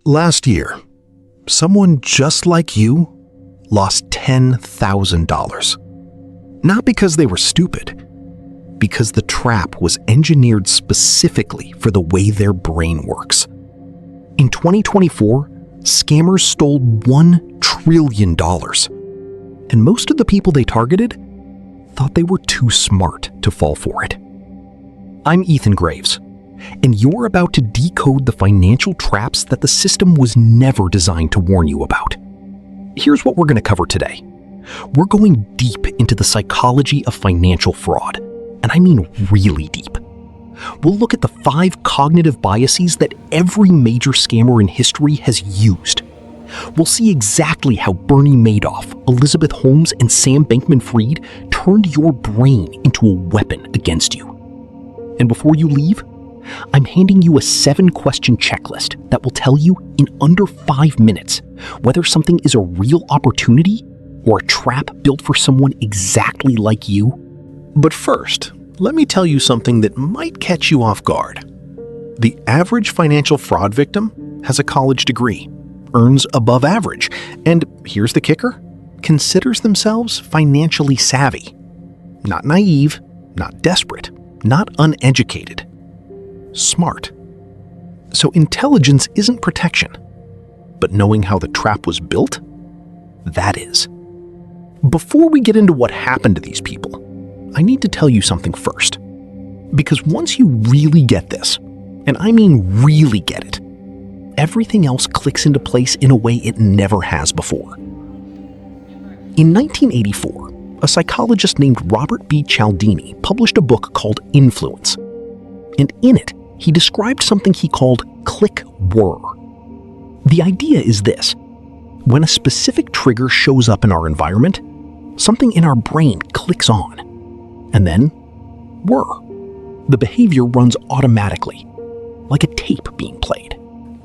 Last year, someone just like you lost $10,000. Not because they were stupid, because the trap was engineered specifically for the way their brain works. In 2024, scammers stole $1 trillion. And most of the people they targeted thought they were too smart to fall for it. I'm Ethan Graves, and you're about to decode the financial traps that the system was never designed to warn you about. Here's what we're going to cover today. We're going deep into the psychology of financial fraud, and I mean really deep. We'll look at the 5 cognitive biases that every major scammer in history has used. We'll see exactly how Bernie Madoff, Elizabeth Holmes, and Sam Bankman-Fried turned your brain into a weapon against you. And before you leave, I'm handing you a 7-question checklist that will tell you in under 5 minutes whether something is a real opportunity or a trap built for someone exactly like you. But first, let me tell you something that might catch you off guard. The average financial fraud victim has a college degree, earns above average, and here's the kicker, considers themselves financially savvy. Not naive, not desperate, not uneducated. Smart. So intelligence isn't protection, but knowing how the trap was built, that is. Before we get into what happened to these people, I need to tell you something first. Because once you really get this, and I mean really get it, everything else clicks into place in a way it never has before. In 1984, a psychologist named Robert B. Cialdini published a book called Influence. And in it, he described something he called click-whir. The idea is this. When a specific trigger shows up in our environment, something in our brain clicks on. And then, whir. The behavior runs automatically, like a tape being played.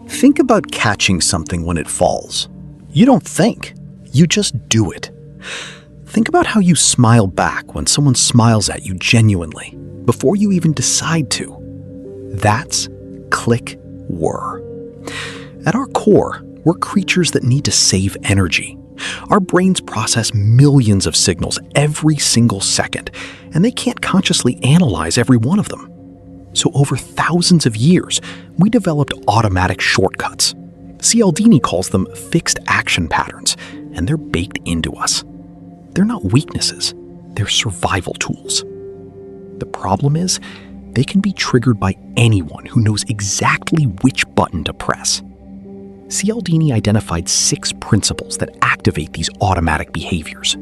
Think about catching something when it falls. You don't think, you just do it. Think about how you smile back when someone smiles at you genuinely, before you even decide to. That's click-whir. At our core, we're creatures that need to save energy. Our brains process millions of signals every single second, and they can't consciously analyze every one of them. So over thousands of years, we developed automatic shortcuts. Cialdini calls them fixed action patterns, and they're baked into us. They're not weaknesses, they're survival tools. The problem is, they can be triggered by anyone who knows exactly which button to press. Cialdini identified 6 principles that activate these automatic behaviors.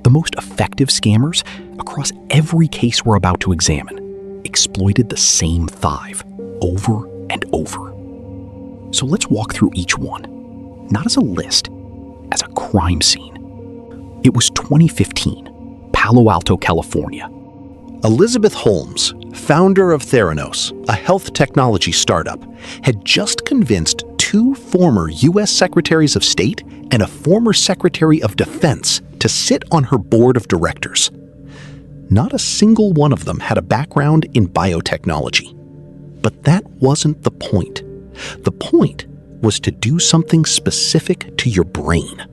The most effective scammers, across every case we're about to examine, exploited the same 5 over and over. So let's walk through each one, not as a list, as a crime scene. It was 2015, Palo Alto, California. Elizabeth Holmes, founder of Theranos, a health technology startup, had just convinced 2 former U.S. Secretaries of State and a former Secretary of Defense to sit on her board of directors. Not a single one of them had a background in biotechnology. But that wasn't the point. The point was to do something specific to your brain.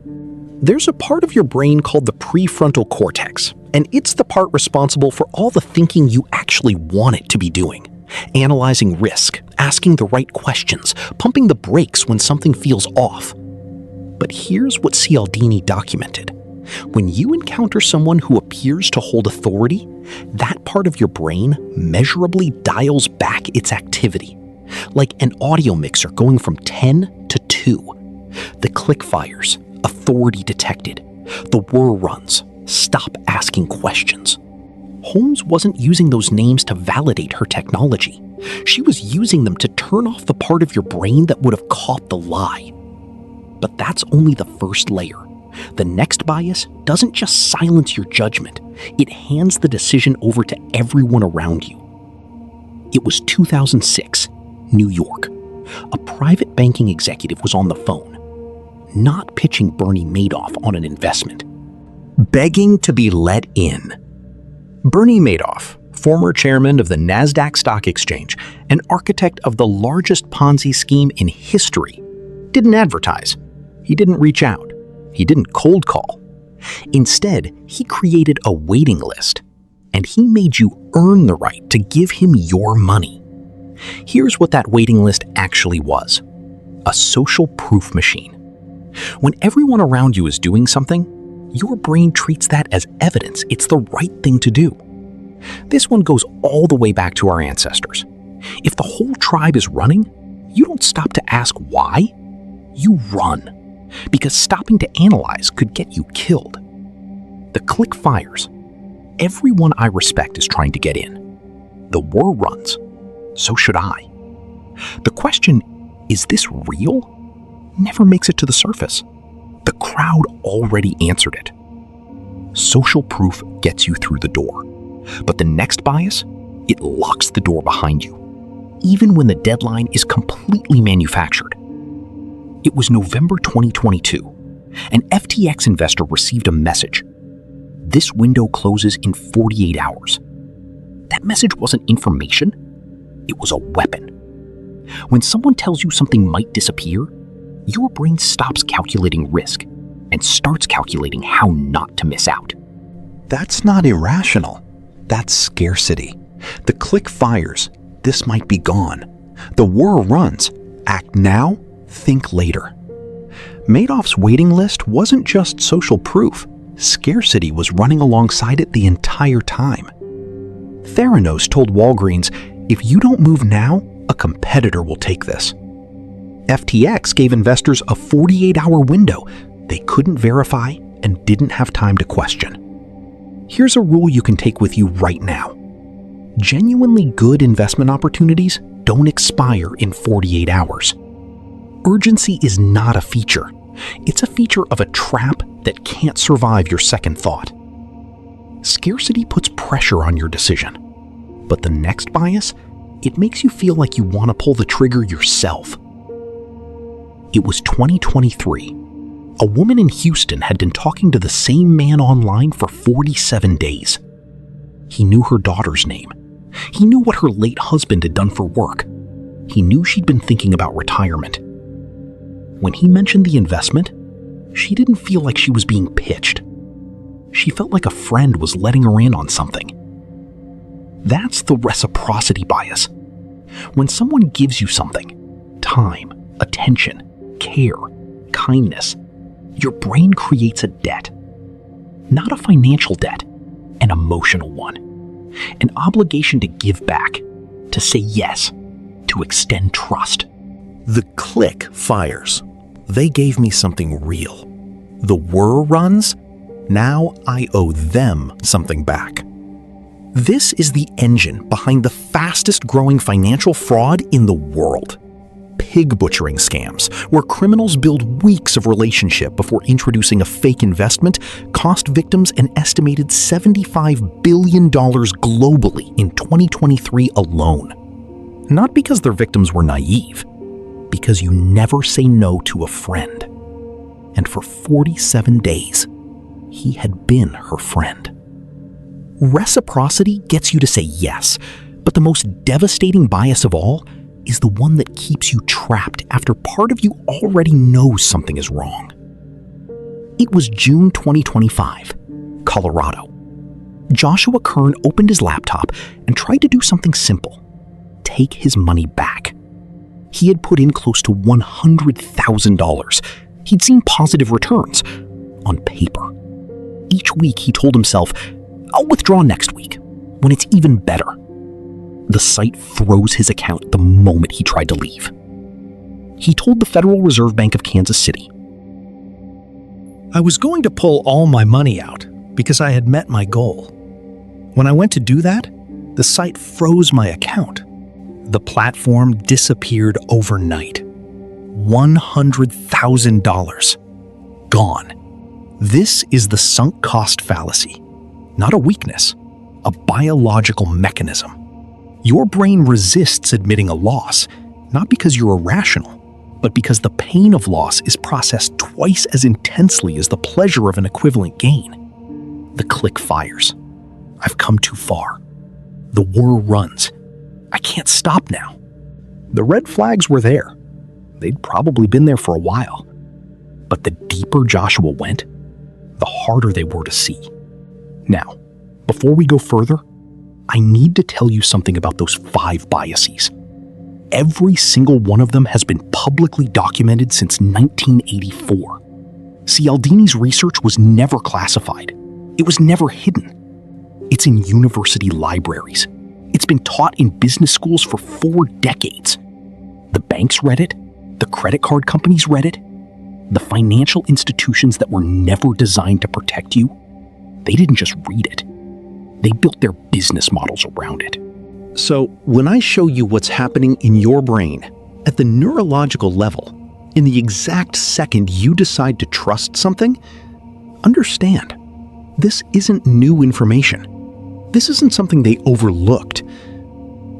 There's a part of your brain called the prefrontal cortex, and it's the part responsible for all the thinking you actually want it to be doing. Analyzing risk, asking the right questions, pumping the brakes when something feels off. But here's what Cialdini documented. When you encounter someone who appears to hold authority, that part of your brain measurably dials back its activity. Like an audio mixer going from 10 to 2. The click fires, authority detected. The whir runs, stop asking questions. Holmes wasn't using those names to validate her technology. She was using them to turn off the part of your brain that would have caught the lie. But that's only the first layer. The next bias doesn't just silence your judgment, it hands the decision over to everyone around you. It was 2006, New York. A private banking executive was on the phone, not pitching Bernie Madoff on an investment. Begging to be let in. Bernie Madoff, former chairman of the NASDAQ Stock Exchange and architect of the largest Ponzi scheme in history, didn't advertise. He didn't reach out. He didn't cold call. Instead, he created a waiting list, and he made you earn the right to give him your money. Here's what that waiting list actually was: a social proof machine. When everyone around you is doing something, your brain treats that as evidence it's the right thing to do. This one goes all the way back to our ancestors. If the whole tribe is running, you don't stop to ask why. You run, because stopping to analyze could get you killed. The click fires. Everyone I respect is trying to get in. The war runs. So should I. The question, is this real, never makes it to the surface. The crowd already answered it. Social proof gets you through the door, but the next bias, it locks the door behind you, even when the deadline is completely manufactured. It was November 2022. An FTX investor received a message. This window closes in 48 hours. That message wasn't information. It was a weapon. When someone tells you something might disappear, your brain stops calculating risk and starts calculating how not to miss out. That's not irrational. That's scarcity. The click fires. This might be gone. The whir runs. Act now, think later. Madoff's waiting list wasn't just social proof. Scarcity was running alongside it the entire time. Theranos told Walgreens, if you don't move now, a competitor will take this. FTX gave investors a 48-hour window they couldn't verify and didn't have time to question. Here's a rule you can take with you right now. Genuinely good investment opportunities don't expire in 48 hours. Urgency is not a feature. It's a feature of a trap that can't survive your second thought. Scarcity puts pressure on your decision. But the next bias, it makes you feel like you want to pull the trigger yourself. It was 2023. A woman in Houston had been talking to the same man online for 47 days. He knew her daughter's name. He knew what her late husband had done for work. He knew she'd been thinking about retirement. When he mentioned the investment, she didn't feel like she was being pitched. She felt like a friend was letting her in on something. That's the reciprocity bias. When someone gives you something, time, attention, care, kindness, your brain creates a debt. Not a financial debt, an emotional one. An obligation to give back, to say yes, to extend trust. The click fires. They gave me something real. The whir runs. Now I owe them something back. This is the engine behind the fastest growing financial fraud in the world. Pig butchering scams, where criminals build weeks of relationship before introducing a fake investment, cost victims an estimated $75 billion globally in 2023 alone. Not because their victims were naive, because you never say no to a friend. And for 47 days, he had been her friend. Reciprocity gets you to say yes, but the most devastating bias of all is the one that keeps you trapped after part of you already knows something is wrong. It was June 2025, Colorado. Joshua Kern opened his laptop and tried to do something simple: take his money back. He had put in close to $100,000. He'd seen positive returns on paper. Each week he told himself, I'll withdraw next week, when it's even better. The site froze his account the moment he tried to leave. He told the Federal Reserve Bank of Kansas City, I was going to pull all my money out because I had met my goal. When I went to do that, the site froze my account. The platform disappeared overnight. $100,000 gone. This is the sunk cost fallacy. Not a weakness, a biological mechanism. Your brain resists admitting a loss, not because you're irrational, but because the pain of loss is processed twice as intensely as the pleasure of an equivalent gain. The click fires. I've come too far. The whir runs. I can't stop now. The red flags were there. they'd probably been there for a while. But the deeper Joshua went, the harder they were to see. Now, before we go further, I need to tell you something about those 5 biases. Every single one of them has been publicly documented since 1984. Cialdini's research was never classified. It was never hidden. It's in university libraries. It's been taught in business schools for 4 decades. The banks read it. The credit card companies read it. The financial institutions that were never designed to protect you, they didn't just read it. They built their business models around it. So, when I show you what's happening in your brain, at the neurological level, in the exact second you decide to trust something, understand, this isn't new information. This isn't something they overlooked.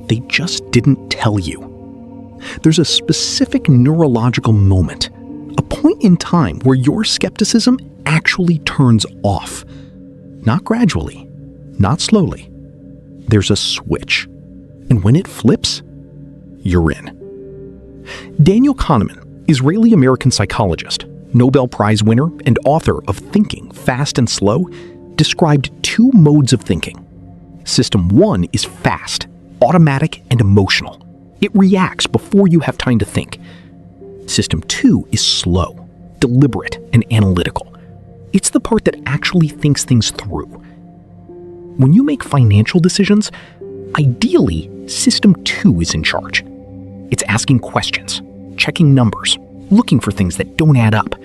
They just didn't tell you. There's a specific neurological moment, a point in time where your skepticism actually turns off. Not gradually, not slowly. There's a switch. And when it flips, you're in. Daniel Kahneman, Israeli-American psychologist, Nobel Prize winner, and author of Thinking, Fast and Slow, described 2 modes of thinking. System 1 is fast, automatic, and emotional. It reacts before you have time to think. System 2 is slow, deliberate, and analytical. It's the part that actually thinks things through. When you make financial decisions, ideally, System 2 is in charge. It's asking questions, checking numbers, looking for things that don't add up.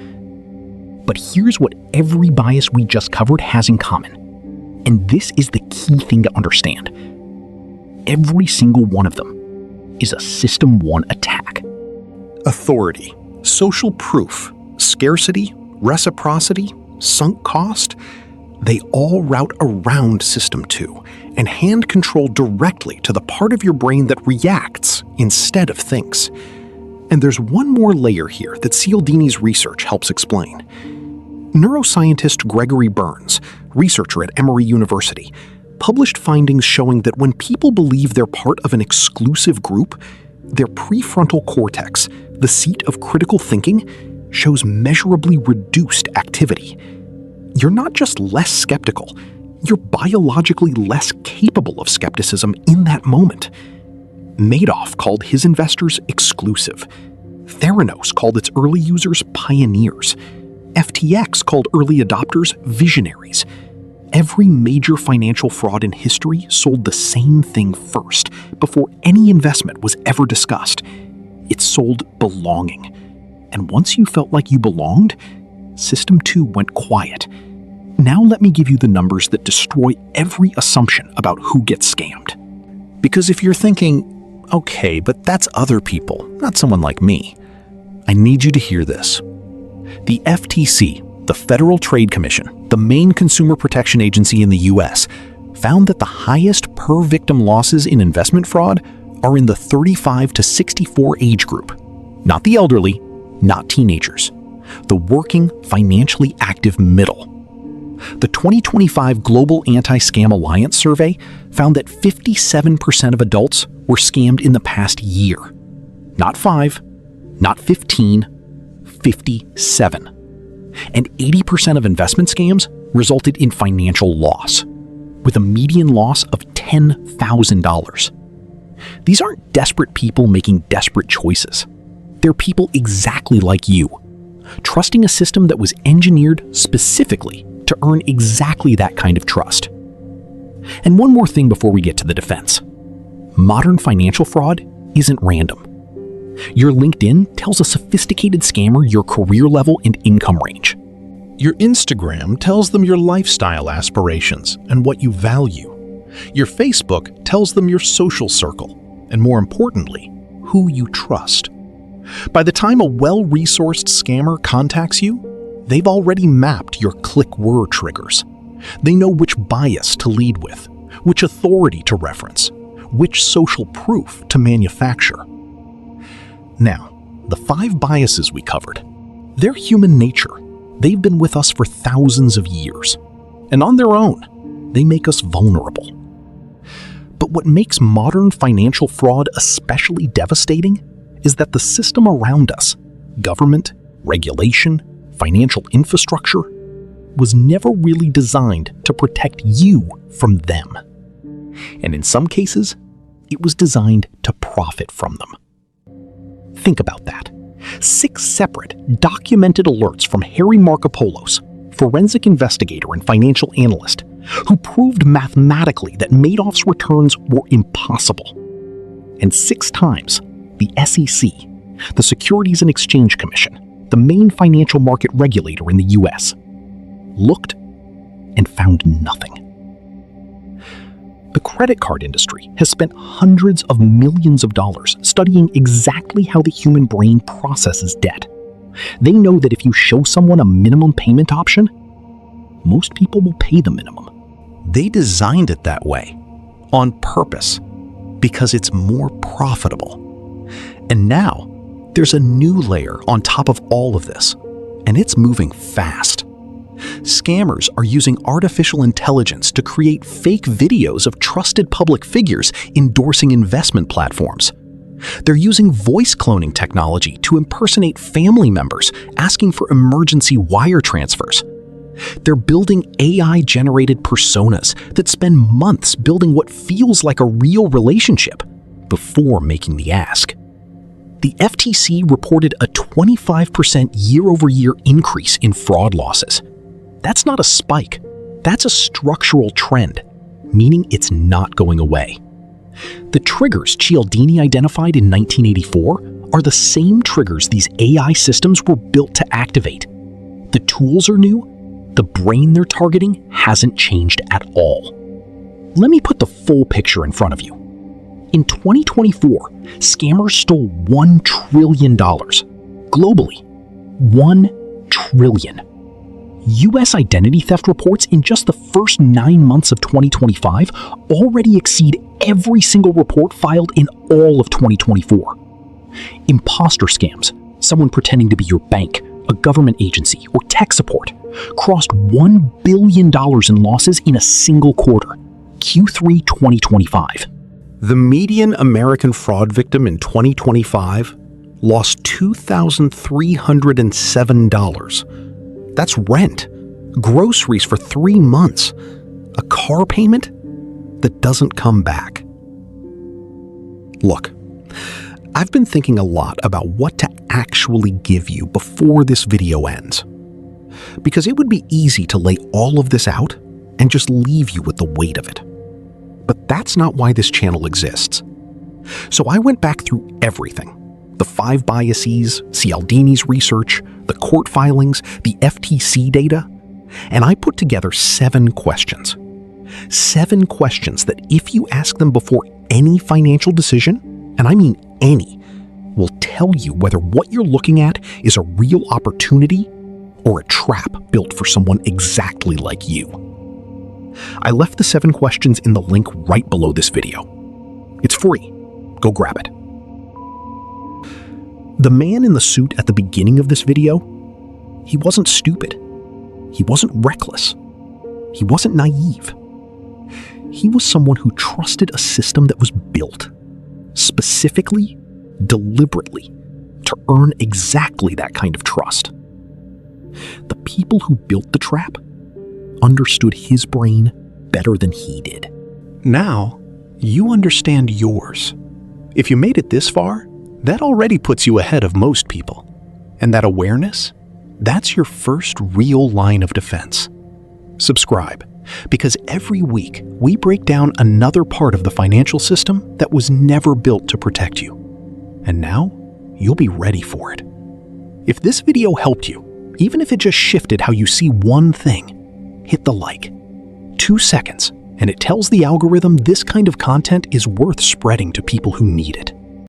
But here's what every bias we just covered has in common. And this is the key thing to understand. Every single one of them is a System 1 attack. Authority, social proof, scarcity, reciprocity, sunk cost, they all route around System 2 and hand control directly to the part of your brain that reacts instead of thinks. And there's one more layer here that Cialdini's research helps explain. Neuroscientist Gregory Burns, researcher at Emory University, published findings showing that when people believe they're part of an exclusive group, their prefrontal cortex, the seat of critical thinking, shows measurably reduced activity. You're not just less skeptical, you're biologically less capable of skepticism in that moment. Madoff called his investors exclusive. Theranos called its early users pioneers. FTX called early adopters visionaries. Every major financial fraud in history sold the same thing first, before any investment was ever discussed. It sold belonging. And once you felt like you belonged, System 2 went quiet. Now let me give you the numbers that destroy every assumption about who gets scammed. Because if you're thinking, okay, but that's other people, not someone like me, I need you to hear this. The FTC, the Federal Trade Commission, the main consumer protection agency in the US, found that the highest per-victim losses in investment fraud are in the 35 to 64 age group. Not the elderly, not teenagers. The working, financially active middle. The 2025 Global Anti-Scam Alliance survey found that 57% of adults were scammed in the past year. Not 5, not 15, 57. And 80% of investment scams resulted in financial loss, with a median loss of $10,000. These aren't desperate people making desperate choices. They're people exactly like you, trusting a system that was engineered specifically to earn exactly that kind of trust. And one more thing before we get to the defense. Modern financial fraud isn't random. Your LinkedIn tells a sophisticated scammer your career level and income range. Your Instagram tells them your lifestyle aspirations and what you value. Your Facebook tells them your social circle, and more importantly, who you trust. By the time a well-resourced scammer contacts you, they've already mapped your click-word triggers. They know which bias to lead with, which authority to reference, which social proof to manufacture. Now, the 5 biases we covered, they're human nature. They've been with us for thousands of years. And on their own, they make us vulnerable. But what makes modern financial fraud especially devastating is that the system around us, government, regulation, financial infrastructure, was never really designed to protect you from them. And in some cases, it was designed to profit from them. Think about that. 6 separate, documented alerts from Harry Markopolos, forensic investigator and financial analyst, who proved mathematically that Madoff's returns were impossible. And 6 times, the SEC, the Securities and Exchange Commission, the main financial market regulator in the US, looked and found nothing. The credit card industry has spent hundreds of millions of dollars studying exactly how the human brain processes debt. They know that if you show someone a minimum payment option, most people will pay the minimum. They designed it that way, on purpose, because it's more profitable. And now, there's a new layer on top of all of this, and it's moving fast. Scammers are using artificial intelligence to create fake videos of trusted public figures endorsing investment platforms. They're using voice cloning technology to impersonate family members asking for emergency wire transfers. They're building AI-generated personas that spend months building what feels like a real relationship before making the ask. The FTC reported a 25% year-over-year increase in fraud losses. That's not a spike. That's a structural trend, meaning it's not going away. The triggers Cialdini identified in 1984 are the same triggers these AI systems were built to activate. The tools are new, the brain they're targeting hasn't changed at all. Let me put the full picture in front of you. In 2024, scammers stole $1 trillion. Globally, $1 trillion. U.S. identity theft reports in just the first 9 months of 2025 already exceed every single report filed in all of 2024. Imposter scams, someone pretending to be your bank, a government agency, or tech support, crossed $1 billion in losses in a single quarter, Q3 2025. The median American fraud victim in 2025 lost $2,307. That's rent, groceries for 3 months, a car payment that doesn't come back. Look, I've been thinking a lot about what to actually give you before this video ends. Because it would be easy to lay all of this out and just leave you with the weight of it. But that's not why this channel exists. So I went back through everything. The 5 biases, Cialdini's research, the court filings, the FTC data, and I put together 7 questions. 7 questions that if you ask them before any financial decision, and I mean any, will tell you whether what you're looking at is a real opportunity or a trap built for someone exactly like you. I left the 7 questions in the link right below this video. It's free. Go grab it. The man in the suit at the beginning of this video, he wasn't stupid. He wasn't reckless. He wasn't naive. He was someone who trusted a system that was built, specifically, deliberately, to earn exactly that kind of trust. The people who built the trap understood his brain better than he did. Now, you understand yours. If you made it this far, that already puts you ahead of most people. And that awareness, that's your first real line of defense. Subscribe, because every week we break down another part of the financial system that was never built to protect you. And now, you'll be ready for it. If this video helped you, even if it just shifted how you see one thing, hit the like. 2 seconds, and it tells the algorithm this kind of content is worth spreading to people who need it.